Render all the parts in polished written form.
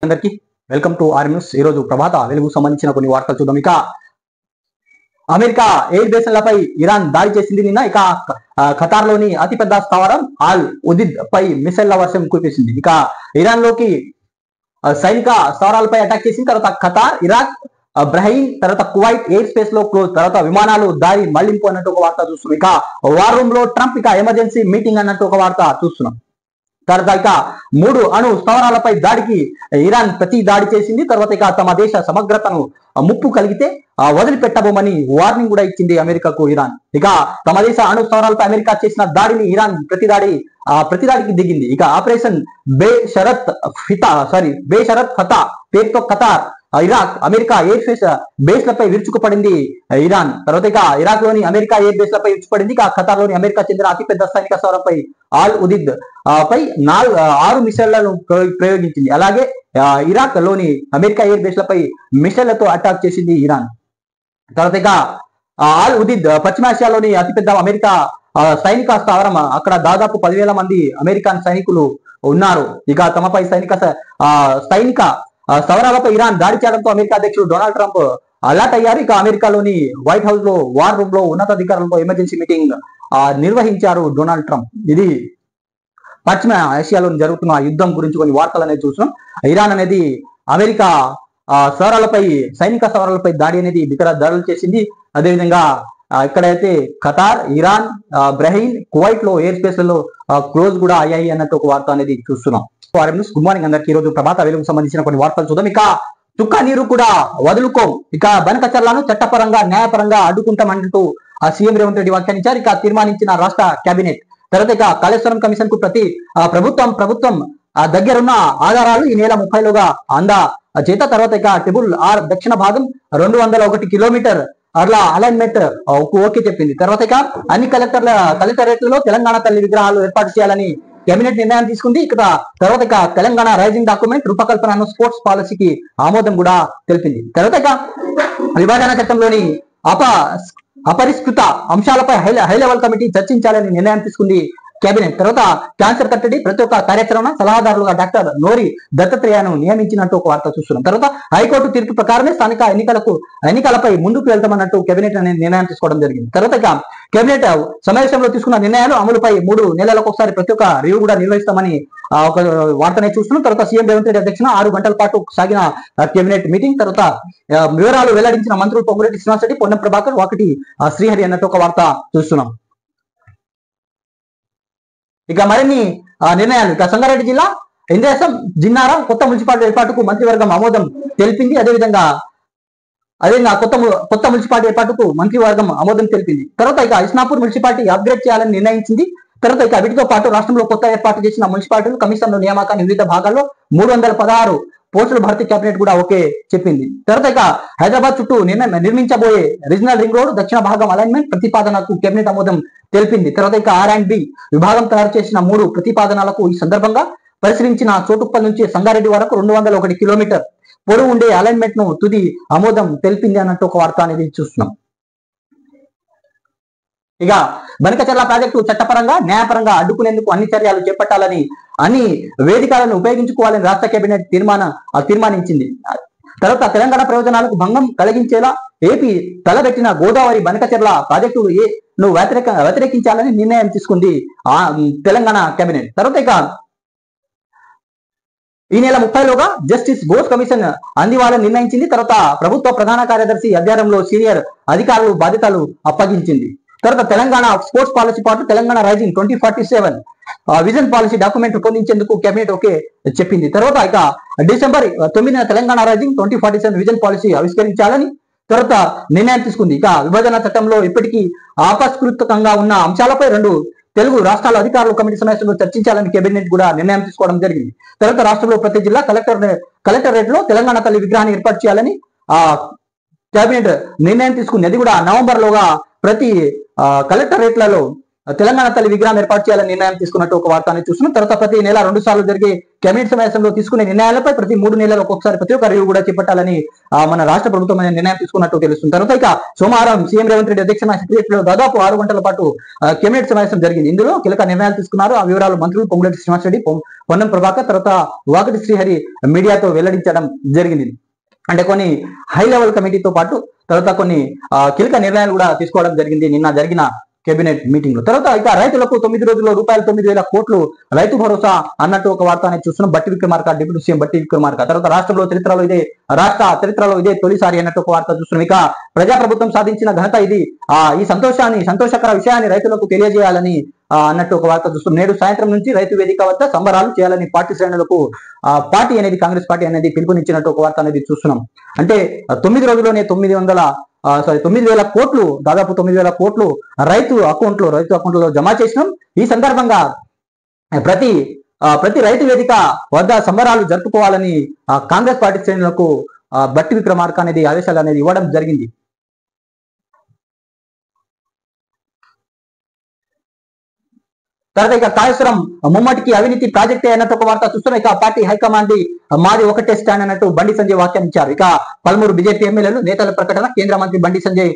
అందరికీ welcome to are news. ఈ రోజు ప్రభాత వెలుగు సంబంధించిన కొన్ని వార్తలు చూద్దాం. ఇక అమెరికా ఎయిర్ బేస్లపై ఇరాన్ దాడి చేసింది. నిన్న ఇక ఖతార్ లోని అతిపెద్ద స్థావరం ఆల్ ఉదిద్ పై మిసైళ్ల వర్షం కురిపించింది. ఇక ఇరాన్ లోకి సైనిక స్థావరాలపై అటాక్ చేసిన తర్వాత ఖతార్, ఇరాక్, బహ్రెయిన్, తర్వాత కువైట్ ఎయిర్ స్పేస్ లో క్లోజ్, తర్వాత విమానాలు దారి మళ్లింపు అన్నట్టు ఒక వార్త చూస్తున్నాం. ఇక వార్ రూమ్ లో ట్రంప్ ఇక ఎమర్జెన్సీ మీటింగ్ అన్నట్టు ఒక వార్త చూస్తున్నాం. తర్వాత ఇక 3 అణు స్థావరాలపై దాడికి ఇరాన్ ప్రతి దాడి చేసింది. తర్వాత ఇక తమ దేశ సమగ్రతను ముప్పు కలిగితే వదిలిపెట్టబోమని వార్నింగ్ కూడా ఇచ్చింది అమెరికాకు ఇరాన్. ఇక తమ దేశ అణు స్థావరాలపై అమెరికా చేసిన దాడిని ఇరాన్ ప్రతిదాడికి దిగింది. ఇక ఆపరేషన్ బేషరత్ ఫతా పేరుతో ఖతార్, ఇరాక్, అమెరికా ఎయిర్ బేస్లపై విరుచుకుపడింది ఇరాన్. తర్వాత ఇక ఇరాక్ లోని అమెరికా ఎయిర్ బేస్లపై విరుచుకుపడింది. ఇక ఖతార్ లోని అమెరికా చెందిన అతిపెద్ద సైనిక స్థావరంపై ఆల్ ఉదిద్ పై 6 మిసైళ్లను ప్రయోగించింది. అలాగే ఇరాక్ లోని అమెరికా ఎయిర్ బేస్లపై మిసైళ్లతో అటాక్ చేసింది ఇరాన్. తర్వాత ఇక ఆల్ ఉదిద్ పశ్చిమాసియాలోని అతిపెద్ద అమెరికా సైనిక స్థావరం. అక్కడ దాదాపు 10,000 మంది అమెరికన్ సైనికులు ఉన్నారు. ఇక తమపై సైనిక స్థావరాలపై ఇరాన్ దాడి చేయడంతో అమెరికా అధ్యక్షుడు డొనాల్డ్ ట్రంప్ అలర్ట్ అయ్యారు. ఇక అమెరికాలోని వైట్ హౌస్ లో వార్ రూమ్ లో ఉన్నతాధికారులతో ఎమర్జెన్సీ మీటింగ్ నిర్వహించారు డొనాల్డ్ ట్రంప్. ఇది పశ్చిమ ఆసియాలో జరుగుతున్న యుద్ధం గురించి కొన్ని వార్తలు అనేది చూస్తున్నాం. ఇరాన్ అనేది అమెరికా సైనిక స్థావరాలపై దాడి అనేది ఇతర దాడులు చేసింది. అదేవిధంగా ఇక్కడైతే ఖతార్, ఇరాన్, బహ్రెయిన్, కువైట్ లో ఎయిర్ స్పేస్ లలో క్లోజ్ కూడా అయ్యాయి అన్నట్టు ఒక వార్త అనేది చూస్తున్నాం. గుడ్ మార్నింగ్ అందరికి. ఈ రోజు ప్రభాత వెలుగుకు సంబంధించిన కొన్ని వార్తలు చూద్దాం. ఇక చుక్క నీరు కూడా వదులుకో, ఇక బనకచర్లను చట్టపరంగా న్యాయపరంగా అడ్డుకుంటామంటూ సీఎం రేవంత్ రెడ్డి వ్యాఖ్యానించారు. ఇక తీర్మానించిన రాష్ట్ర కేబినెట్. తర్వాత ఇక కాళేశ్వరం కమిషన్ కు ప్రభుత్వం దగ్గరున్న ఆధారాలు ఈ నెల 30లోగా అందా చేత. తర్వాత ఇక ట్రిబుల్ ఆర్ దక్షిణ భాగం 201 కిలోమీటర్ అట్లా అలైన్మెంట్ ఓకే చెప్పింది. తర్వాత ఇక అన్ని కలెక్టరేట్లలో తెలంగాణ తల్లి విగ్రహాలు ఏర్పాటు చేయాలని కేబినెట్ నిర్ణయం తీసుకుంది. తర్వాత ఇక తెలంగాణ రైజింగ్ డాక్యుమెంట్ రూపకల్పనను స్పోర్ట్స్ పాలసీకి ఆమోదం కూడా తెలిపింది. తర్వాత ఇక విభజన చట్టంలోని అపరిష్కృత అంశాలపై హై లెవెల్ కమిటీ చర్చించాలని నిర్ణయం తీసుకుంది కేబినెట్. తర్వాత క్యాన్సర్ కట్టడి ప్రతి ఒక్క కార్యాచరణ సలహాదారులుగా డాక్టర్ నోరి దత్తాత్రేయను నియమించినట్టు ఒక వార్త చూస్తున్నాం. తర్వాత హైకోర్టు తీర్పు ప్రకారమే స్థానిక ఎన్నికలపై ముందుకు వెళ్తామన్నట్టు కేబినెట్ అనేది నిర్ణయం తీసుకోవడం జరిగింది. తర్వాత ఇక కేబినెట్ సమావేశంలో తీసుకున్న నిర్ణయాలు అమలుపై 3 నెలలకు ఒకసారి ప్రతి ఒక్క రివ్యూ కూడా నిర్వహిస్తామని ఒక వార్తనే చూస్తున్నాం. తర్వాత సీఎం రేవంత్ రెడ్డి అధ్యక్షన 6 గంటల పాటు సాగిన కేబినెట్ మీటింగ్. తర్వాత వివరాలు వెల్లడించిన మంత్రులు పొంగులేటి శ్రీనివాసరెడ్డి, పొన్నం ప్రభాకర్, వాకటి శ్రీహరి అన్నట్టు ఒక వార్త చూస్తున్నాం. ఇక మరిన్ని నిర్ణయాలు. ఇక సంగారెడ్డి జిల్లా ఇంద్రసం జిన్నారం కొత్త మున్సిపాలిటీ ఏర్పాటుకు మంత్రివర్గం ఆమోదం తెలిపింది. అదేవిధంగా కొత్త మున్సిపాలిటీ ఏర్పాటుకు మంత్రివర్గం ఆమోదం తెలిపింది. తర్వాత ఇక ఇస్నాపూర్ మున్సిపాలిటీ అప్గ్రేడ్ చేయాలని నిర్ణయించింది. తర్వాత ఇక వీటితో పాటు రాష్ట్రంలో కొత్త ఏర్పాటు చేసిన మున్సిపాలిటీలు కమిషన్ల నియామకాన్ని వివిధ భాగాల్లో 316 పోస్టుల భర్తీ కేబినెట్ కూడా ఓకే చెప్పింది. తర్వాత ఇక హైదరాబాద్ చుట్టూ నిర్మించబోయే రీజనల్ రింగ్ రోడ్ దక్షిణ భాగం అలైన్మెంట్ ప్రతిపాదనకు కేబినెట్ ఆమోదం తెలిపింది. తర్వాత ఇక R&B విభాగం తయారు చేసిన 3 ప్రతిపాదనలకు ఈ సందర్భంగా పరిశీలించిన చోటుప్పల్ నుంచి సంగారెడ్డి వరకు 201 కిలోమీటర్ పొడవు ఉండే అలైన్మెంట్ ను తుది ఆమోదం తెలిపింది అన్నట్టు ఒక వార్త అనేది చూస్తున్నాం. ఇక బనకచర్ల ప్రాజెక్టు చట్టపరంగా న్యాయపరంగా అడ్డుకునేందుకు అన్ని చర్యలు చేపట్టాలని, అన్ని వేదికలను ఉపయోగించుకోవాలని రాష్ట్ర కేబినెట్ తీర్మానించింది. తర్వాత తెలంగాణ ప్రయోజనాలకు భంగం కలిగించేలా ఏపీ తలబెట్టిన గోదావరి బనకచర్ల ప్రాజెక్టును వ్యతిరేకించాలని నిర్ణయం తీసుకుంది తెలంగాణ కేబినెట్. తర్వాత ఇక ఈ నెల 30లోగా జస్టిస్ బోస్ కమిషన్ అందివ్వాలని నిర్ణయించింది. తర్వాత ప్రభుత్వ ప్రధాన కార్యదర్శి అధ్వర్యంలో సీనియర్ అధికారులు బాధ్యతలు అప్పగించింది. తర్వాత తెలంగాణ స్పోర్ట్స్ పాలసీ పాటు Telangana rising 2047 vision policy document రూపొందించేందుకు కేబినెట్ ఓకే చెప్పింది. తర్వాత ఇక డిసెంబర్ 9న తెలంగాణ రైజింగ్ 2047 విజన్ పాలసీ ఆవిష్కరించాలని తర్వాత నిర్ణయం తీసుకుంది. ఇక విభజన చట్టంలో ఇప్పటికీ ఆపస్కృతంగా ఉన్న అంశాలపై 2 తెలుగు రాష్ట్రాల అధికారులు కమిటీ సమావేశంలో చర్చించాలని కేబినెట్ కూడా నిర్ణయం తీసుకోవడం జరిగింది. తర్వాత రాష్ట్రంలో ప్రతి జిల్లా కలెక్టరేట్ లో తెలంగాణ తల్లి విగ్రహాన్ని ఏర్పాటు చేయాలని కేబినెట్ నిర్ణయం తీసుకుంది. అది కూడా నవంబర్లోగా ప్రతి కలెక్టరేట్లలో తెలంగాణ తల్లి విగ్రహం ఏర్పాటు చేయాలని నిర్ణయం తీసుకున్నట్టు ఒక వార్తని చూస్తున్నాం. తర్వాత ప్రతి నెల 2 సార్లు జరిగే కేబినెట్ సమావేశంలో తీసుకునే నిర్ణయాలపై ప్రతి 3 నెలలు ఒక్కొక్కసారి ప్రతి ఒక్క రివ్యూ కూడా చేపట్టాలని మన రాష్ట్ర ప్రభుత్వం నిర్ణయం తీసుకున్నట్టు తెలుస్తుంది. తర్వాత ఇక సోమవారం సీఎం రేవంత్ రెడ్డి అధ్యక్షన సెక్రటరియట్ లో దాదాపు 6 గంటల పాటు కేబినెట్ సమావేశం జరిగింది. ఇందులో కీలక నిర్ణయాలు తీసుకున్నారు. ఆ వివరాలు మంత్రులు పొంగులేటి శ్రీనివాసరెడ్డి, పొన్నం ప్రభాకర్, తర్వాత వాకటి శ్రీహరి మీడియాతో వెల్లడించడం జరిగింది. అంటే కొన్ని హై లెవెల్ కమిటీతో పాటు తర్వాత కొన్ని కీలక నిర్ణయాలు కూడా తీసుకోవడం జరిగింది నిన్న జరిగిన కేబినెట్ మీటింగ్ లో. తర్వాత ఇక రైతులకు 9 రోజుల్లో రూపాయలు 9,000 కోట్లు రైతు భరోసా అన్నట్టు ఒక వార్త అనేది చూస్తున్నాం. బట్టి విక్రమార్క, డిప్యూటీ సీఎం బట్టి విక్రమార్క. తర్వాత రాష్ట్ర చరిత్రలో ఇదే తొలిసారి అన్నట్టు ఒక వార్త చూస్తున్నాం. ఇక ప్రజాప్రభుత్వం సాధించిన ఘనత ఇది. ఈ సంతోషకర విషయాన్ని రైతులకు తెలియజేయాలని అన్నట్టు ఒక వార్త చూస్తున్నాం. నేడు సాయంత్రం నుంచి రైతు వేదిక వద్ద సంబరాలు చేయాలని పార్టీ శ్రేణులకు కాంగ్రెస్ పార్టీ అనేది పిలుపునిచ్చినట్టు ఒక వార్త అనేది చూస్తున్నాం. అంటే 9 రోజుల్లోనే 9,000 కోట్లు, దాదాపు 9,000 కోట్లు రైతు అకౌంట్లో జమ చేసినాం. ఈ సందర్భంగా ప్రతి రైతు వేదిక వద్ద సంబరాలు జరుపుకోవాలని కాంగ్రెస్ పార్టీ శ్రేణులకు బట్టి విక్రమార్క అనేది ఆదేశాలు అనేది ఇవ్వడం జరిగింది. తర్వాత ఇక కాళేశ్వరం ముమ్మటికి అవినీతి ప్రాజెక్టే అన్నట్టు ఒక వార్త చూస్తున్నాం. ఇక పార్టీ హైకమాండ్ మాది ఒకటే స్టాండ్ అన్నట్టు బండి సంజయ్ వ్యాఖ్యానించారు. ఇక పలువురు బీజేపీ ఎమ్మెల్యేలు నేతల ప్రకటన, కేంద్ర మంత్రి బండి సంజయ్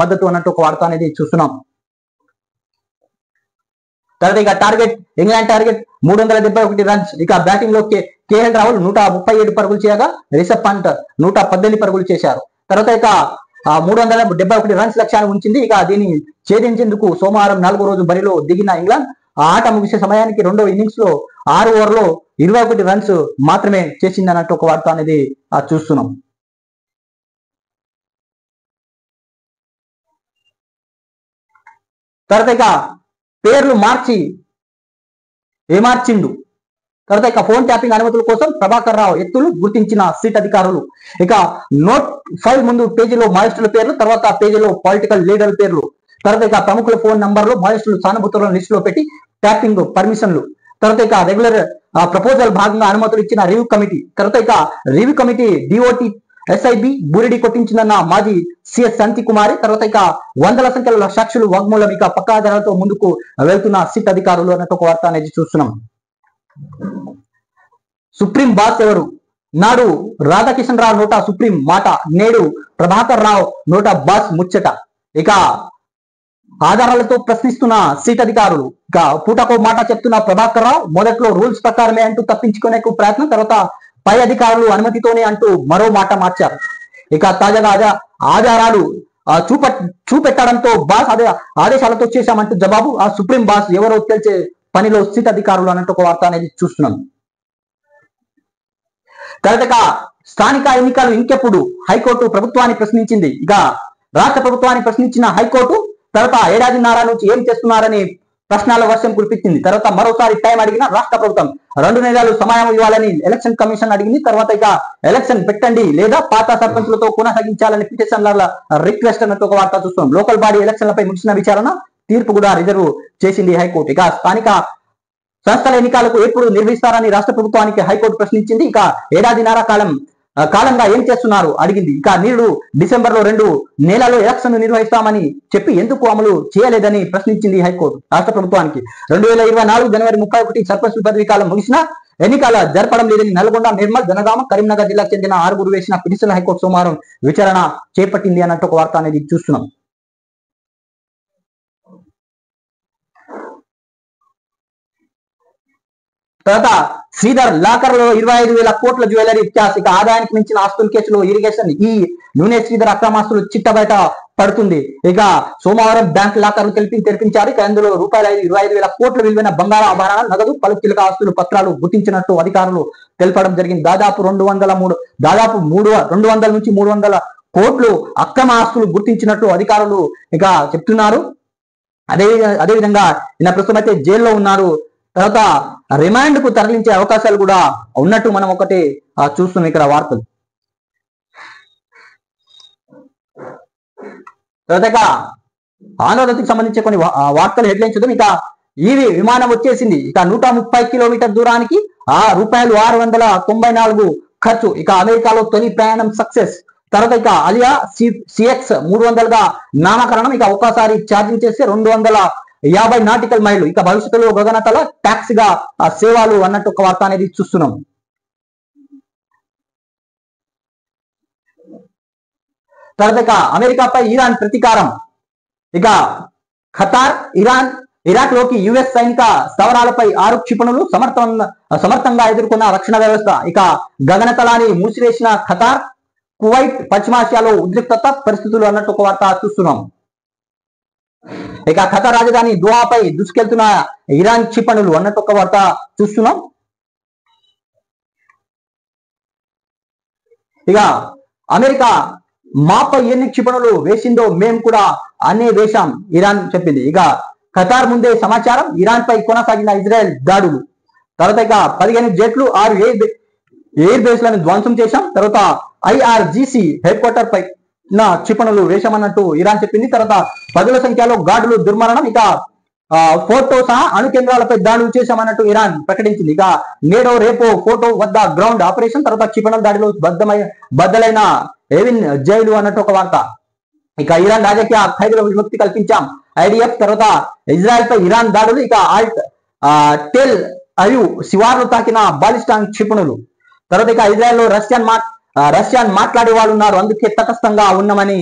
మద్దతు అన్నట్టు ఒక వార్త అనేది చూస్తున్నాం. తర్వాత ఇక ఇంగ్లాండ్ టార్గెట్ 371 రన్స్. ఇక బ్యాటింగ్ లో కేఎల్ రాహుల్ 137 పరుగులు చేయగా రిషబ్ పంత్ 118 పరుగులు చేశారు. తర్వాత ఇక 371 రన్స్ లక్ష్యాన్ని ఉంచింది. ఇక దీన్ని ఛేదించేందుకు సోమవారం 4వ రోజు బరిలో దిగిన ఇంగ్లాండ్ ఆట ముగిసే సమయానికి 2వ ఇన్నింగ్స్ లో 6 ఓవర్లో 21 రన్స్ మాత్రమే చేసింది అన్నట్టు ఒక వార్త అనేది చూస్తున్నాం. తర్వాత ఇక పేర్లు మార్చిండు. తర్వాత ఇక ఫోన్ ట్యాపింగ్ అనుమతుల కోసం ప్రభాకర్ రావు ఎత్తులు గుర్తించిన సిట్ అధికారులు. ఇక నోట్ 5 ముందు పేజీలో మాజిస్ట్రుల పేర్లు, తర్వాత పేజీలో పొలిటికల్ లీడర్ల పేర్లు. తర్వాత ఇక ప్రముఖుల ఫోన్ నంబర్లు మాజిస్ట్రులు సానుభూతులను లిస్ట్ లో పెట్టి ట్యాపింగ్ పర్మిషన్లు. తర్వాత ఇక రెగ్యులర్ ప్రపోజల్ భాగంగా అనుమతులు ఇచ్చిన రివ్యూ కమిటీ. తర్వాత ఇక రివ్యూ కమిటీ డిఓటి ఎస్ఐబి బూరిడి కొట్టించిందన్న మాజీ సిఎస్ శాంతి కుమారి. తర్వాత ఇక వందల సంఖ్యలో సాక్షులు వాగ్మూలం. ఇక పక్కా ఆధారాలతో ముందుకు వెళ్తున్న సిట్ అధికారులు అన్నట్టు ఒక వార్త అనేది చూస్తున్నాం. సుప్రీం బాస్ ఎవరు? నాడు రాధాకిషన్ రావు నోట సుప్రీం మాట, నేడు ప్రభాకర్ రావు నోట బాస్ ముచ్చట. ఇక ఆధారాలతో ప్రశ్నిస్తున్న సీట్ అధికారులు. ఇక పూటకో మాట చెప్తున్న ప్రభాకర్ రావు మొదట్లో రూల్స్ ప్రకారమే అంటూ తప్పించుకునే ప్రయత్నం, తర్వాత పై అధికారులు అనుమతితోనే అంటూ మరో మాట మార్చారు. ఇక తాజాగా ఆధారాలు చూపెట్టడంతో బాస్ ఆదేశాలతో చేశామంటూ జవాబు. ఆ సుప్రీం బాస్ ఎవరో తెలిసే పనిలో సీట్ అధికారులు అన్నట్టు ఒక వార్త అనేది చూస్తున్నాం. తర్వాత స్థానిక ఎన్నికలు ఇంకెప్పుడు హైకోర్టు ప్రభుత్వాన్ని ప్రశ్నించింది. ఇక రాష్ట్ర ప్రభుత్వాన్ని ప్రశ్నించిన హైకోర్టు తర్వాత ఏడాదిన్నర నుంచి ఏం చేస్తున్నారని ప్రశ్నల వర్షం కురిపించింది. తర్వాత మరోసారి టైం అడిగిన రాష్ట్ర ప్రభుత్వం 2 నెలలు సమయం ఇవ్వాలని ఎలక్షన్ కమిషన్ అడిగింది. తర్వాత ఇక ఎలక్షన్ పెట్టండి లేదా పాత సర్పంచులతో కొనసాగించాలని పిటిషన్ల రిక్వెస్ట్ అన్నట్టు ఒక వార్త చూస్తున్నాం. లోకల్ బాడీ ఎలక్షన్లపై ముగిసిన విచారణ, తీర్పు కూడా రిజర్వ్ చేసింది హైకోర్టు. ఇక స్థానిక సంస్థల ఎన్నికలకు ఎప్పుడు నిర్వహిస్తారని రాష్ట్ర ప్రభుత్వానికి హైకోర్టు ప్రశ్నించింది. ఇక ఏడాదిన్నర కాలంగా ఏం చేస్తున్నారు అడిగింది. ఇక నేడు డిసెంబర్లో 2 నెలల్లో ఎలక్షన్ నిర్వహిస్తామని చెప్పి ఎందుకు అమలు చేయలేదని ప్రశ్నించింది హైకోర్టు రాష్ట్ర ప్రభుత్వానికి. 2024 జనవరి 31 సర్పంచ్ పదవీ కాలం ముగిసిన ఎన్నికల జరపడం లేదని నల్గొండ, నిర్మల్, జనగామ, కరీంనగర్ జిల్లాకు చెందిన 6 వేసిన పిటిషన్ హైకోర్టు సోమవారం విచారణ చేపట్టింది అన్నట్టు ఒక వార్త అనేది చూస్తున్నాం. తర్వాత శ్రీధర్ లాకర్ లో 25,000 కోట్ల జ్యువెలరీ క్యాష్. ఇక ఆదాయానికి మించిన ఆస్తుల కేసులో ఇరిగేషన్ ఈ యూనే శ్రీధర్ అక్రమాస్తులు చిట్ట బయట పడుతుంది. ఇక సోమవారం బ్యాంక్ లాకర్లు తెరిపించారు. ఇక అందులో రూపాయలు 25,000 కోట్ల విలువైన బంగారు ఆభరణాలు, నగదు, పలు కీలక ఆస్తులు పత్రాలు గుర్తించినట్టు అధికారులు తెలపడం జరిగింది. దాదాపు 200 నుంచి 300 కోట్లు అక్రమ ఆస్తులు గుర్తించినట్టు అధికారులు ఇక చెప్తున్నారు. అదేవిధంగా ఈయన ప్రస్తుతం అయితే జైల్లో ఉన్నారు. తర్వాత రిమాండ్ కు తరలించే అవకాశాలు కూడా ఉన్నట్టు మనం ఒకటి చూస్తున్నాం ఇక్కడ వార్తలు. తర్వాత ఆంధ్రప్రదేశ్కి సంబంధించి కొన్ని వార్తలు హెడ్లైన్స్ చూద్దాం. ఇక ఈవీ విమానం వచ్చేసింది. ఇక 130 కిలోమీటర్ దూరానికి రూపాయలు 694 ఖర్చు. ఇక అమెరికాలో తొలి ప్రయాణం సక్సెస్. తర్వాత ఇక అలియా CX 300గా నామకరణం. ఇక ఒక్కసారి ఛార్జింగ్ చేస్తే 200 50 నాటికల్ మైళ్ళు, ఇక భవిష్యత్తులో గగనతల ట్యాక్స్ గా సేవలు అన్నట్టు ఒక వార్త అనేది చూస్తున్నాం. తర్వాత ఇక అమెరికాపై ఇరాన్ ప్రతీకారం. ఇక ఖతార్, ఇరాన్, ఇరాక్ లోకి యుఎస్ సైనిక స్థావరాలపై 6 క్షిపణులు సమర్థంగా ఎదుర్కొన్న రక్షణ వ్యవస్థ. ఇక గగనతలాన్ని మూసివేసిన ఖతార్, కువైట్, పశ్చిమాసియాలో ఉద్రిక్తత పరిస్థితులు అన్నట్టు ఒక వార్త చూస్తున్నాం. ఇక ఖతార్ రాజధాని దోహాపై దూసుకెళ్తున్న ఇరాన్ క్షిపణులు అన్నట్టు ఒక వార్త చూస్తున్నాం. ఇక అమెరికా మాపై ఎన్ని క్షిపణులు వేసిందో మేము కూడా అనే వేశాం, ఇరాన్ చెప్పింది. ఇక ఖతార్ ముందే సమాచారం, ఇరాన్ పై కొనసాగిన ఇజ్రాయెల్ దాడులు. తర్వాత ఇక 15 జెట్లు, 6 ఎయిర్ బేస్లను ధ్వంసం చేశాం. తర్వాత ఐఆర్జీసీ హెడ్ క్వార్టర్ పై క్షిపణులు వేశామన్నట్టు ఇరాన్ చెప్పింది. తర్వాత పదుల సంఖ్యలో గార్డులు దుర్మరణం. ఇక ఫోర్టో సహా అణు కేంద్రాలపై దాడులు చేశామన్నట్టు ఇరాన్ ప్రకటించింది. ఇక నేడో రేపో ఫోటో వద్ద గ్రౌండ్ ఆపరేషన్. తర్వాత క్షిపణుల దాడిలో బద్దలైన ఏవిన్ జైలు అన్నట్టు ఒక వార్త. ఇక ఇరాన్ రాజకీయ ఖైదుల విముక్తి కల్పించాం, ఐడిఎఫ్. తర్వాత ఇజ్రాయెల్ పై ఇరాన్ దాడులు. ఇక టెల్ అవివ్ శివార్లు తాకిన బాలిస్టాన్ క్షిపణులు. తర్వాత ఇక ఇజ్రాయెల్ లో రష్యన్ మాట్లాడే వాళ్ళు ఉన్నారు, అందుకే తటస్థంగా ఉన్నామని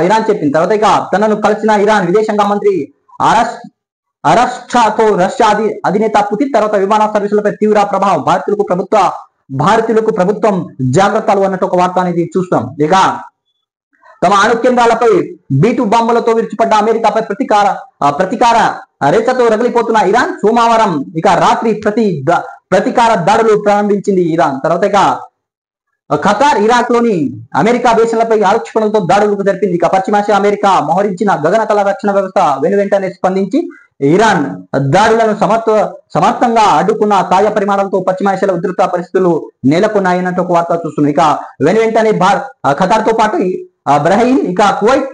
ఇరాన్ చెప్పింది. తర్వాత ఇక తనను కలిసిన ఇరాన్ విదేశాంగ మంత్రి అరస్టాతో రష్యా అధినేత పుతిన్. తర్వాత విమాన సర్వీసులపై తీవ్ర ప్రభావం, భారతీయులకు ప్రభుత్వం జాగ్రత్తలు అన్నట్టు ఒక వార్త అనేది చూస్తాం. ఇక తమ అణు కేంద్రాలపై B2 బాంబులతో విడిచిపడ్డ అమెరికాపై ప్రతీకార రేచతో రగిలిపోతున్న ఇరాన్. సోమవారం ఇక రాత్రి ప్రతీకార దాడులు ప్రారంభించింది ఇరాన్. తర్వాత ఇక ఖతార్, ఇరాక్ లోని అమెరికా దేశాలపై ఆరోక్షణలతో దాడులకు జరిపింది. ఇక పశ్చిమాసియా అమెరికా మోహరించిన గగనతల రక్షణ వ్యవస్థ వెనువెంటనే స్పందించి ఇరాన్ దాడులను సమర్థంగా అడ్డుకున్న తాజా పరిమాణాలతో పశ్చిమాసియాలో ఉద్రిక్త పరిస్థితులు నెలకొన్నాయన్నట్టు ఒక వార్త చూస్తున్నాం. ఇక వెనువెంటనే ఖతార్ తో పాటు బహ్రెయిన్, ఇక కువైట్,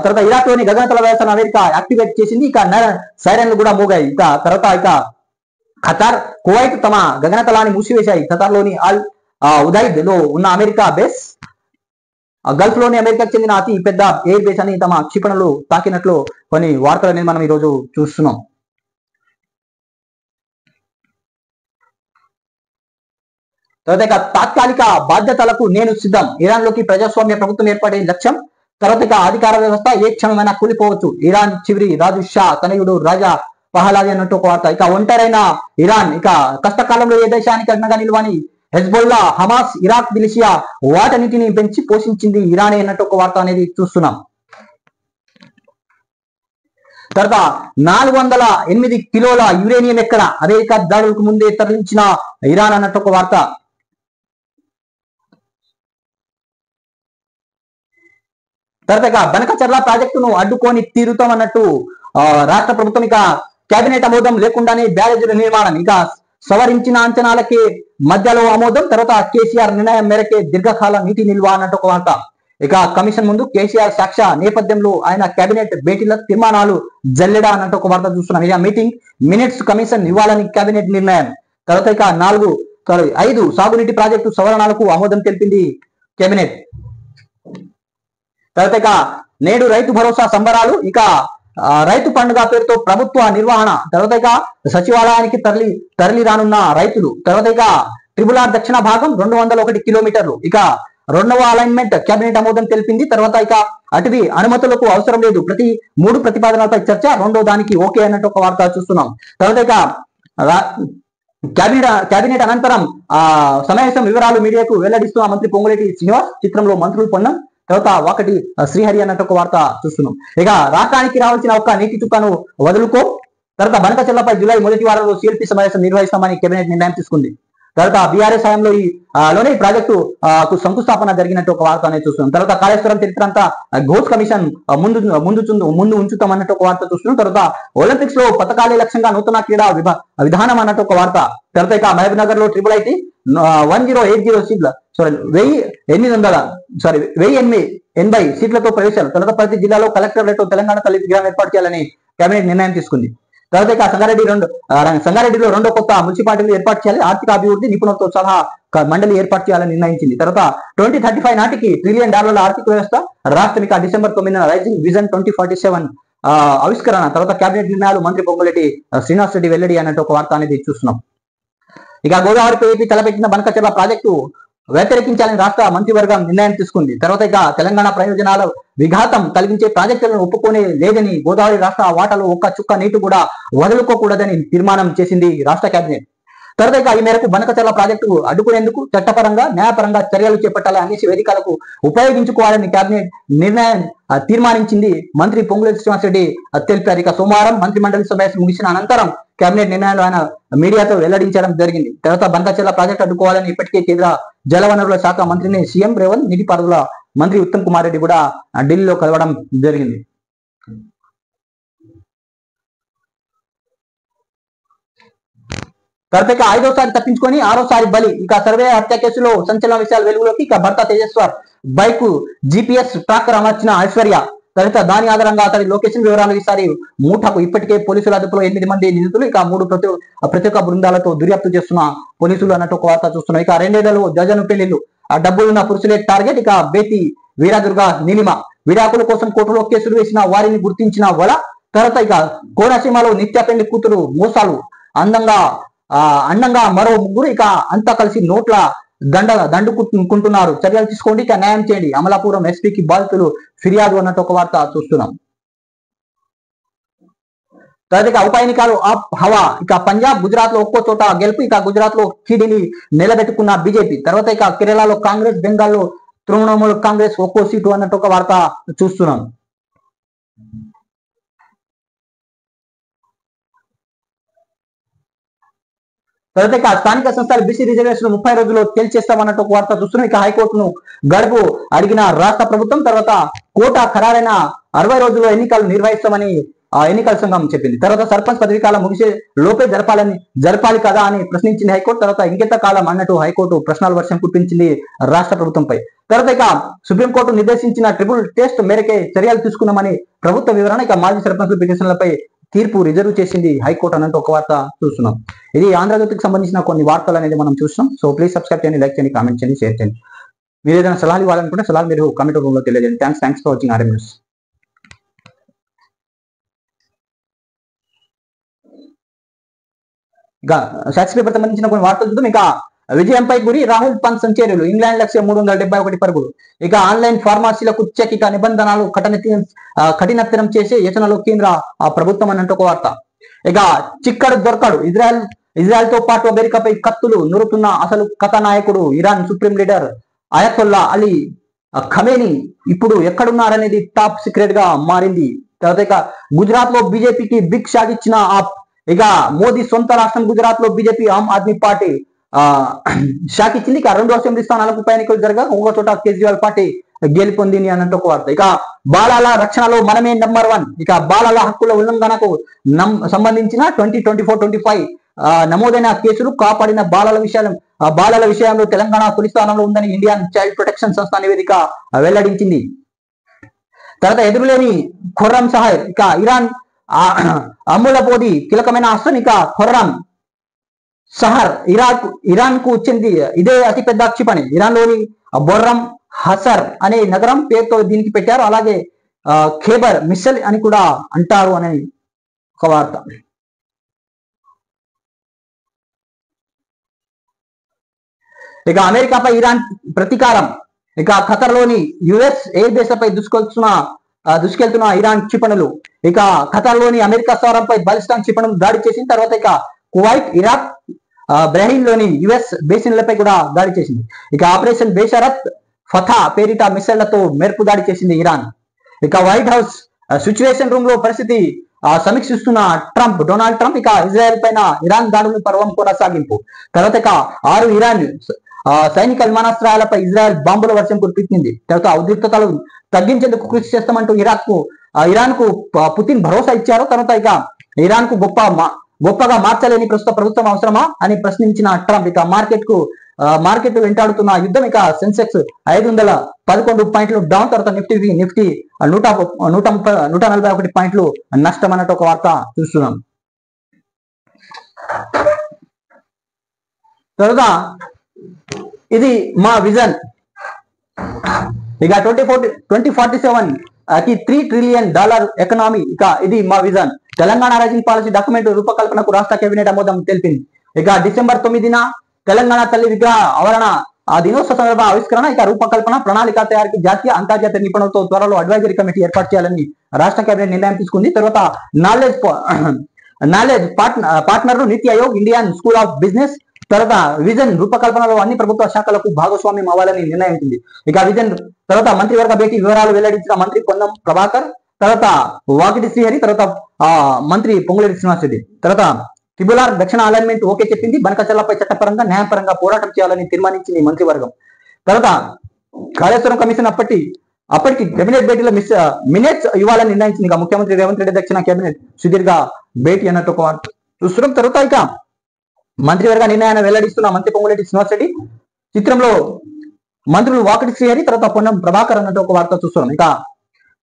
తర్వాత ఇరాక్ లోని గగనతల వ్యవస్థను అమెరికా యాక్టివేట్ చేసింది. ఇక సైరన్లు కూడా మోగాయి. ఇక తర్వాత ఇక ఖతార్, కువైట్ తమ గగనతలాన్ని మూసివేశాయి. ఖతార్ లోని ఉదైద్ లో ఉన్న అమెరికా బేస్ గల్ఫ్ లోని అమెరికాకు చెందిన అతి పెద్ద ఎయిర్ బేస్ అని తమ క్షిపణులు తాకినట్లు కొన్ని వార్తలని మనం ఈరోజు చూస్తున్నాం. తర్వాత ఇక తాత్కాలిక బాధ్యతలకు నేను సిద్ధం, ఇరాన్ లోకి ప్రజాస్వామ్య ప్రభుత్వం ఏర్పడే లక్ష్యం. తర్వాత ఇక అధికార వ్యవస్థ ఏ క్షణమైనా కూలిపోవచ్చు, ఇరాన్ చివరి రాజు షా తనయుడు రాజా పహలాది అన్నట్టు ఒక వార్త. ఇక ఒంటరైన ఇరాన్ ఇక కష్టకాలంలో ఏ దేశానికి అండగా నిలవని హెజ్బొల్లా, హమాస్, ఇరాక్ మిలిషియా వాటన్నిటిని పెంచి పోషించింది ఇరానే అన్నట్టు ఒక వార్త అనేది చూస్తున్నాం. తర్వాత 408 కిలోల యురేనియం ఎక్కడ, అమెరికా దాడులకు ముందే తరలించిన ఇరాన్ అన్నట్టు ఒక వార్త. తర్వాత బనకచర్ల ప్రాజెక్టును అడ్డుకొని తీరుతామన్నట్టు రాష్ట్ర ప్రభుత్వం. ఇక కేబినెట్ ఆమోదం లేకుండానే బ్యారేజీల నిర్మాణం. ఇక సవరించిన అంచనాలకే మధ్యలో ఆమోదం. తర్వాత కేసీఆర్ నిర్ణయం మేరకే దీర్ఘకాల నీటి నిల్వ అన్నట్టు ఒక వార్త. ఇక కమిషన్ ముందు కేసీఆర్ సాక్ష్య నేపథ్యంలో ఆయన కేబినెట్ భేటీల తీర్మానాలు జల్లెడ అన్నట్టు ఒక వార్త చూస్తున్నాం. ఇక మీటింగ్ మినిట్స్ కమిషన్ ఇవ్వాలని కేబినెట్ నిర్ణయం. తర్వాత ఇక 5 సాగునీటి ప్రాజెక్టు సవరణలకు ఆమోదం తెలిపింది కేబినెట్. తర్వాత ఇక నేడు రైతు భరోసా సంబరాలు. ఇక రైతు పండుగ పేరుతో ప్రభుత్వ నిర్వహణ. తర్వాత ఇక సచివాలయానికి తరలి రానున్న రైతులు. తర్వాత ఇక RRR దక్షిణ భాగం 201 కిలోమీటర్లు. ఇక 2వ అలైన్మెంట్ కేబినెట్ ఆమోదం తెలిపింది. తర్వాత ఇక అటవీ అనుమతులకు అవసరం లేదు, ప్రతి 3 ప్రతిపాదనలపై చర్చ, 2వ దానికి ఓకే అన్నట్టు ఒక వార్త చూస్తున్నాం. తర్వాత ఇక కేబినెట్ అనంతరం సమావేశం వివరాలు మీడియాకు వెల్లడిస్తున్న మంత్రి పొంగులేటి శ్రీనివాస్. చిత్రంలో మంత్రులు పొన్నం, తర్వాత ఒకటి శ్రీహరి అన్నట్టు ఒక వార్త చూస్తున్నాం. ఇక రాష్ట్రానికి రావాల్సిన ఒక్క నీటి చుక్కను వదులుకో. తర్వాత బనకచెర్లపై జూలై మొదటి వారంలో సిఎల్పి సమావేశం నిర్వహిస్తామని కేబినెట్ నిర్ణయం తీసుకుంది. తర్వాత బీఆర్ఎస్ హయాంలో లోనే ఈ ప్రాజెక్టు శంకుస్థాపన జరిగినట్టు ఒక వార్త అనేది చూస్తున్నాం. తర్వాత కాళేశ్వరం చరిత్ర అంతా ఘోష్ కమిషన్ ముందు ఉంచుతామన్నట్టు ఒక వార్త చూస్తున్నాం. తర్వాత ఒలింపిక్స్ లో పథకాలే లక్ష్యంగా నూతన క్రీడా విధానం అన్నట్టు ఒక వార్త. తర్వాత ఇక మహబూబ్ నగర్ లో IIIT 1080 సీట్ల 1080 సీట్లతో ప్రవేశాలు. తర్వాత ప్రతి జిల్లాలో కలెక్టరేట్ తెలంగాణ తల్లి విగ్రహం ఏర్పాటు చేయాలని కేబినెట్ నిర్ణయం తీసుకుంది. తర్వాత ఇక సంగారెడ్డిలో 2వ కొత్త మున్సిపాలిటీలు ఏర్పాటు చేయాలి, ఆర్థిక అభివృద్ధి నిపుణులతో సహా మండలి ఏర్పాటు చేయాలని నిర్ణయించింది. తర్వాత 2035 నాటికి $1 ట్రిలియన్ ఆర్థిక వ్యవస్థ రాష్ట్రం. ఇక డిసెంబర్ 9న రైజింగ్ విజన్ 2047 ఆవిష్కరణ, తర్వాత కేబినెట్ నిర్ణయాలు మంత్రి పొంగులేటి శ్రీనివాస్ రెడ్డి వెల్లడి అన్నట్టు ఒక వార్త అనేది చూస్తున్నాం. ఇక గోదావరిపై ఏపీ తలపెట్టిన బనకచెర్ల ప్రాజెక్టు వ్యతిరేకించాలని రాష్ట్ర మంత్రివర్గం నిర్ణయం తీసుకుంది. తర్వాత ఇక తెలంగాణ ప్రయోజనాల విఘాతం కలిగించే ప్రాజెక్టులను ఒప్పుకోనే లేదని, గోదావరి రాష్ట్ర వాటాలో ఒక్క చుక్క నీటి కూడా వదులుకోకూడదని తీర్మానం చేసింది రాష్ట్ర కేబినెట్. తర్వాత ఇక ఈ మేరకు బనకచెర్ల ప్రాజెక్టు అడ్డుకునేందుకు చట్టపరంగా న్యాయపరంగా చర్యలు చేపట్టాలని అనేసి వేదికలకు ఉపయోగించుకోవాలని కేబినెట్ నిర్ణయం తీర్మానించింది మంత్రి పొంగులేటి శ్రీనివాస్ రెడ్డి తెలిపారు. ఇక సోమవారం మంత్రి మండలి సమావేశం ముగిసిన అనంతరం కేబినెట్ నిర్ణయాలు ఆయన మీడియాతో వెల్లడించడం జరిగింది. తర్వాత బనకచెర్ల ప్రాజెక్టు అడ్డుకోవాలని ఇప్పటికే కేంద్ర జలవనరుల శాఖ మంత్రిని సీఎం రేవంత్, నీటిపారుదల మంత్రి ఉత్తమ్ కుమార్ రెడ్డి కూడా ఢిల్లీలో కలవడం జరిగింది. తర్వాత ఇక 5వసారి తప్పించుకొని 6వసారి బలి. ఇక సర్వే హత్య కేసులో సంచలన విషయాలు వెలుగులోకి. ఇక భర్త తేజేశ్వర్ బైక్ జీపీఎస్ ట్రాకర్ అమర్చిన ఐశ్వర్య. తర్వాత దాని ఆధారంగా అతడి లొకేషన్ వివరాలు ఈసారి మూటకు. ఇప్పటికే పోలీసుల అదుపులో 8 మంది నిందితులు, ఇక 3 ప్రత్యేక బృందాలతో దర్యాప్తు చేస్తున్న పోలీసులు అన్నట్టు ఒక వార్త చూస్తున్నాం. ఇక 2 ఏళ్లలో జగన్ పెళ్లిళ్లు, ఆ డబ్బులున్న పురుషులే టార్గెట్. ఇక బేతి వీరదుర్గ నీలిమ విడాకుల కోసం కోర్టులో కేసులు వేసిన వారిని గుర్తించిన వల. తర్వాత ఇక కోనసీమలో నిత్య పెళ్లి కూతురు మోసాలు, అందంగా మరో 3, ఇక అంతా కలిసి నోట్ల దండుకుంటున్నారు, చర్యలు తీసుకోండి, ఇక న్యాయం చేయండి. అమలాపురం ఎస్పీకి బాధితులు ఫిర్యాదు అన్నట్టు ఒక వార్త చూస్తున్నాం. తర్వాత ఇక ఉప ఎన్నికలు హవా. ఇక పంజాబ్, గుజరాత్ లో ఒక్కో చోట గెలుపు. ఇక గుజరాత్ లో కీడిని నిలబెట్టుకున్న బీజేపీ. తర్వాత ఇక కేరళలో కాంగ్రెస్, బెంగాల్లో తృణమూల్ కాంగ్రెస్ ఒక్కో సీటు అన్నట్టు ఒక వార్త చూస్తున్నాం. తర్వాత ఇక స్థానిక సంస్థలు బీసీ రిజర్వేషన్ 30 రోజుల్లో తేల్చేస్తామన్నట్టు ఒక వార్త చూస్తున్నాం. ఇక హైకోర్టును గడుపు అడిగిన రాష్ట్ర ప్రభుత్వం. తర్వాత కోట ఖరారైన 60 రోజుల్లో ఎన్నికలు నిర్వహిస్తామని ఎన్నికల సంఘం చెప్పింది. తర్వాత సర్పంచ్ పదవి కాలం ముగిసే లోపే జరపాలి కదా అని ప్రశ్నించింది హైకోర్టు. తర్వాత ఇంకెంత కాలం అన్నట్టు హైకోర్టు ప్రశ్నల వర్షం కురిపించింది రాష్ట్ర ప్రభుత్వంపై. తర్వాత ఇక సుప్రీంకోర్టు నిర్దేశించిన ట్రిపుల్ టెస్ట్ మేరకే చర్యలు తీసుకున్నామని ప్రభుత్వ వివరణ. ఇక మాజీ సర్పంచుల పిటిషన్లపై తీర్పు రిజర్వ్ చేసింది హైకోర్టు అన్నట్టు ఒక వార్త చూస్తున్నాం. ఇది ఆంధ్రజ్యోతికి సంబంధించిన కొన్ని వార్తలు అనేది మనం చూస్తున్నాం. సో ప్లీజ్ సబ్స్క్రైబ్ చేయండి, లైక్ చేయండి, కామెంట్ చేయండి, షేర్ చేయండి. మీరు ఏదైనా సలహాలు ఇవ్వాలనుకుంటే సలహాలు మీరు కామెంట్ రూపంలో తెలియజేయండి. Thanks for watching RM news. ఇక సాక్షి పేపర్ సంబంధించిన కొన్ని వార్తలు చూద్దాం. ఇక విజయంపై గురి రాహుల్ పంత్ సెంచరీలు, ఇంగ్లాండ్ లక్ష్యం 371 పరుగులు. ఇక ఆన్లైన్ ఫార్మసీలకు చెక్. ఇక నిబంధనలు కఠినతరం చేసే యోచనలో కేంద్ర ప్రభుత్వం అన్నట్టు ఒక వార్త. ఇక చిక్కడు దొరకడు, ఇజ్రాయెల్ తో పాటు అమెరికాపై కత్తులు నూరుతున్న అసలు కథానాయకుడు Iran supreme leader Ayatollah Ali Khamenei ఇప్పుడు ఎక్కడున్నారనేది టాప్ సీక్రెట్ గా మారింది. తర్వాత ఇక గుజరాత్ లో బీజేపీకి బిగ్ షాట్ ఇచ్చిన ఇక మోదీ సొంత రాష్ట్రం గుజరాత్ లో BJP Aam Aadmi party shock ఇచ్చింది. ఇక 2 అసెంబ్లీ స్థానాలకు ఉప ఎన్నికలు జరగా ఒక చోట కేజ్రీవాల్ పార్టీ గెలుపొందింది అన్నట్టు ఒక వార్త. ఇక బాలల రక్షణలో మనమే నెంబర్ 1. ఇక బాలల హక్కుల ఉల్లంఘనకు సంబంధించిన 2024-25 నమోదైన కేసులు, కాపాడిన బాలల విషయంలో తెలంగాణ తొలి స్థానంలో ఉందని ఇండియన్ చైల్డ్ ప్రొటెక్షన్ సంస్థ నివేదిక వెల్లడించింది. తర్వాత ఎదురులేని ఖుర్రం సహాయ్. ఇక ఇరాన్ అమ్ములపోది కీలకమైన అస్త్రం. ఇక ఖుర్రం సహర్ ఇరాన్ కు చెంది ఇదే అతిపెద్ద క్షిపణి. ఇరాన్ లోని బొర్రం హసర్ అనే నగరం పేరుతో దీనికి పెట్టారు. అలాగే ఖేబర్ మిస్సైల్ అని కూడా అంటారు అనే ఒక వార్త. ఇక అమెరికాపై ఇరాన్ ప్రతీకారం. ఇక ఖతర్లోని యుఎస్ ఎయిర్ బేస్లపై దూసుకెళ్తున్న ఇరాన్ క్షిపణులు. ఇక ఖతర్లోని అమెరికా స్థావరంపై బాలిస్టాన్ క్షిపణులు దాడి చేసింది. తర్వాత ఇక కువైట్, ఇరాక్, బహ్రెయిన్ లోని యుఎస్ బేసిన్లపై కూడా దాడి చేసింది. ఇక ఆపరేషన్ బేషరత్ ఫథా పేరిట మిసైళ్లతో మెరుపు దాడి చేసింది ఇరాన్. ఇక వైట్ హౌస్ సిచ్యువేషన్ రూమ్ లో పరిస్థితి సమీక్షిస్తున్న డొనాల్డ్ ట్రంప్. ఇక ఇజ్రాయెల్ పైన ఇరాన్ దాడుల పర్వం కొనసాగింపు. తర్వాత ఇక 6 ఇరాన్ సైనిక విమానాశ్రయాలపై ఇజ్రాయెల్ బాంబుల వర్షం కురిపించింది. తర్వాత ఉద్రిక్తతలు తగ్గించేందుకు కృషి చేస్తామంటూ ఇరాన్ కు పుతిన్ భరోసా ఇచ్చారు. తర్వాత ఇక ఇరాన్ కు గొప్పగా మార్చలేని ప్రస్తుత ప్రభుత్వం అవసరమా అని ప్రశ్నించిన ట్రంప్. ఇక మార్కెట్ వెంటాడుతున్న యుద్ధం. ఇక సెన్సెక్స్ 511 పాయింట్లు డౌన్. తర్వాత నిఫ్టీ 141 పాయింట్లు నష్టం అన్నట్టు ఒక వార్త చూస్తున్నాం. తర్వాత ఇది మా విజన్. ఇక 2047 కి $3 ట్రిలియన్ ఎకనామీ. ఇక ఇది మా vision. Telangana rising policy document రూపకల్పనకు రాష్ట్ర కేబినెట్ ఆమోదం తెలిపింది. ఇక డిసెంబర్ 9న తెలంగాణ తల్లి విగ్రహ ఆవరణ దినోత్సవ సందర్భ ఆవిష్కరణ, ఇక రూపకల్పన, ప్రణాళిక తయారీకి జాతీయ అంతర్జాతీయ నిపుణులతో త్వరలో అడ్వైజరీ కమిటీ ఏర్పాటు చేయాలని రాష్ట్ర కేబినెట్ నిర్ణయం తీసుకుంది. తర్వాత knowledge partner NITI Aayog, Indian school of business, తర్వాత విజన్ రూపకల్పనలో అన్ని ప్రభుత్వ శాఖలకు భాగస్వామ్యం అవ్వాలని నిర్ణయించింది. ఇక విజన్ తర్వాత మంత్రివర్గ భేటీ వివరాలు వెల్లడించిన మంత్రి పొన్నం ప్రభాకర్, తర్వాత వాకిటి శ్రీహరి, తర్వాత మంత్రి పొంగులేటి శ్రీనివాసరెడ్డి. తర్వాత ట్రిబ్యులర్ దక్షిణ అలైన్మెంట్ ఓకే చెప్పింది. బనకచర్లపై చట్టపరంగా న్యాయపరంగా పోరాటం చేయాలని తీర్మానించింది మంత్రివర్గం. తర్వాత కాళేశ్వరం కమిషన్ అప్పటికి కేబినెట్ భేటీలో మినిట్స్ ఇవ్వాలని నిర్ణయించింది. ఇక ముఖ్యమంత్రి రేవంత్ రెడ్డి దక్షిణ కేబినెట్ సుదీర్ఘ భేటీ అన్నట్టు ఒక చూస్తున్నాం. తర్వాత ఇక మంత్రివర్గ నిర్ణయాన్ని వెల్లడిస్తున్న మంత్రి పొంగులేటి శ్రీనివాసరెడ్డి, చిత్రంలో మంత్రులు వాకిటి శ్రీహరి, తర్వాత పొన్నం ప్రభాకర్ అన్నట్టు ఒక వార్త చూస్తున్నాం. ఇక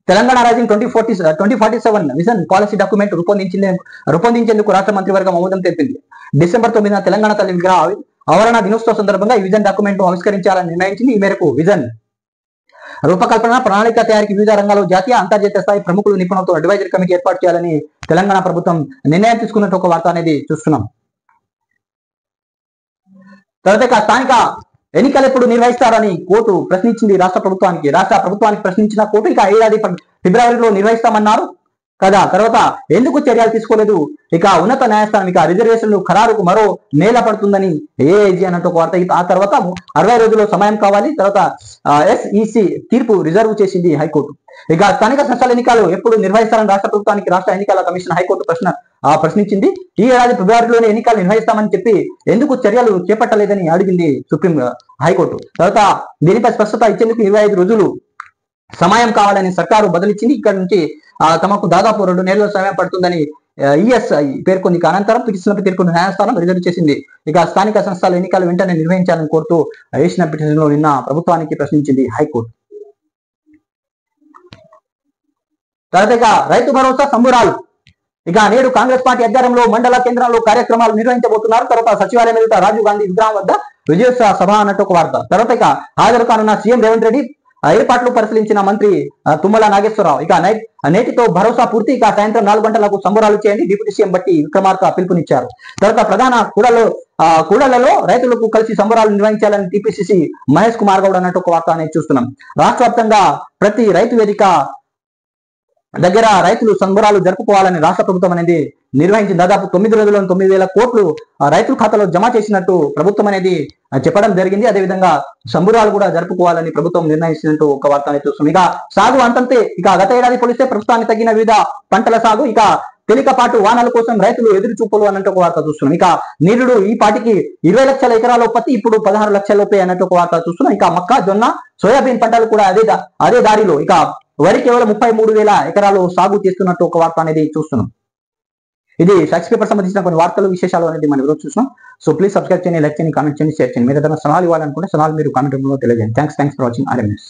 Telangana rising 2047 vision policy document రూపొందించేందుకు రాష్ట్ర మంత్రివర్గం ఆమోదం తెలిపింది. డిసెంబర్ 9న తెలంగాణ తల్లి విగ్రహ ఆవరణ దినోత్సవ సందర్భంగా ఈ విజన్ డాక్యుమెంట్ ను ఆవిష్కరించాలని నిర్ణయించింది. ఈ మేరకు విజన్ రూపకల్పన, ప్రణాళిక తయారీకి వివిధ రంగాల్లో జాతీయ అంతర్జాతీయ స్థాయి ప్రముఖులు నిపుణులతో అడ్వైజరీ కమిటీ ఏర్పాటు చేయాలని తెలంగాణ ప్రభుత్వం నిర్ణయం తీసుకున్నట్టు ఒక వార్త అనేది చూస్తున్నాం. తర్వాత స్థానిక ఎన్నికలు ఎప్పుడు నిర్వహిస్తారని కోర్టు ప్రశ్నించింది రాష్ట్ర ప్రభుత్వానికి ప్రశ్నించిన కోర్టు ఇక ఏడాది ఫిబ్రవరిలో నిర్వహిస్తామన్నారు కదా. తర్వాత ఎందుకు చర్యలు తీసుకోలేదు? ఇక ఉన్నత న్యాయస్థానం ఇక రిజర్వేషన్లు ఖరారుకు మరో నేల పడుతుందని ఏఏజీ అన్నట్టు ఒక వార్త. ఆ తర్వాత 60 రోజుల్లో సమయం కావాలి. తర్వాత ఎస్ఈసి తీర్పు రిజర్వ్ చేసింది హైకోర్టు. ఇక స్థానిక సంస్థల ఎన్నికలు ఎప్పుడు నిర్వహిస్తారని రాష్ట్ర ప్రభుత్వానికి రాష్ట్ర ఎన్నికల కమిషన్ హైకోర్టు ప్రశ్నించింది. ఈ ఏడాది ఫిబ్రవరిలోనే ఎన్నికలు నిర్వహిస్తామని చెప్పి ఎందుకు చర్యలు చేపట్టలేదని అడిగింది సుప్రీం హైకోర్టు. తర్వాత దీనిపై స్పష్టత ఇచ్చేందుకు 25 రోజులు సమయం కావాలని సర్కారు బదిలిచ్చింది. ఇక్కడ నుంచి తమకు దాదాపు 2 నెలల సమయం పడుతుందని ఈఎస్ఐ పేర్కొంది. అనంతరం పిటిషన్లపై తీర్పును న్యాయస్థానం రిజర్వ్ చేసింది. ఇక స్థానిక సంస్థల ఎన్నికలు వెంటనే నిర్వహించాలని కోరుతూ వేసిన పిటిషన్లో నిన్న ప్రభుత్వానికి ప్రశ్నించింది హైకోర్టు. తర్వాత ఇక రైతు భరోసా సంబురాలు. ఇక నేడు కాంగ్రెస్ పార్టీ ఆధ్వర్యంలో మండల కేంద్రంలో కార్యక్రమాలు నిర్వహించబోతున్నారు. తర్వాత సచివాలయం ఎదుట రాజీవ్ గాంధీ విగ్రహం వద్ద విజయోత్సవ సభ అన్నట్టు ఒక వార్త. తర్వాత ఇక హాజరు కానున్న సీఎం రేవంత్ రెడ్డి ఏర్పాట్లు పరిశీలించిన మంత్రి తుమ్మల నాగేశ్వరరావు. ఇక నేటితో భరోసా పూర్తి. ఇక సాయంత్రం 4 గంటలకు సంబరాలు చేయండి డిప్యూటీ సీఎం బట్టి విక్రమార్క పిలుపునిచ్చారు. తర్వాత ప్రధాన కూడళ్లలో రైతులకు కలిసి సంబరాలు నిర్వహించాలని టీపీసీసీ మహేష్ కుమార్ గౌడ్ అన్నట్టు ఒక వార్త అనేది చూస్తున్నాం. రాష్ట్ర వ్యాప్తంగా ప్రతి రైతు వేదిక దగ్గర రైతులు సంబరాలు జరుపుకోవాలని రాష్ట్ర ప్రభుత్వం అనేది నిర్వహించింది. దాదాపు 9 రోజుల్లో 9,000 కోట్లు రైతుల ఖాతాలో జమ చేసినట్టు ప్రభుత్వం అనేది చెప్పడం జరిగింది. అదేవిధంగా సంబరాలు కూడా జరుపుకోవాలని ప్రభుత్వం నిర్ణయించినట్టు ఒక వార్త అనేది చూస్తున్నాం. ఇక సాగు అంతంతే. ఇక గత ఏడాది పోలిస్తే ప్రభుత్వానికి తగ్గిన వివిధ పంటల సాగు. ఇక తేలికపాటు వానల కోసం రైతులు ఎదురు చూపులు అన్నట్టు ఒక వార్త చూస్తున్నాం. ఇక నీరుడు ఈ పాటికి 20 లక్షల ఎకరాల ఉత్పత్తి ఇప్పుడు 16 లక్షల లోపే అన్నట్టు ఒక వార్త చూస్తున్నాం. ఇక మక్క, జొన్న, సోయాబీన్ పంటలు కూడా అదే దారిలో. ఇక వరి కేవలం 33,000 ఎకరాలు సాగు చేస్తున్నట్టు ఒక వార్త అనేది చూస్తున్నాం. ఇది సాక్షి పేపర్ సంబంధించిన కొన్ని వార్తలు విశేషాలు అనేది మనం ఈరోజు చూస్తున్నాం. సో ప్లీజ్ సబ్స్క్రైబ్ చేయండి, లైక్ చేయండి, కామెంట్ చేయండి, షేర్ చేయండి. మీరు ఏదైనా సలహాలు ఇవ్వాలనుకుంటే సలహాలు మీరు కామెంట్ రూపంలో తెలియజేయండి. Thanks for watching RMS.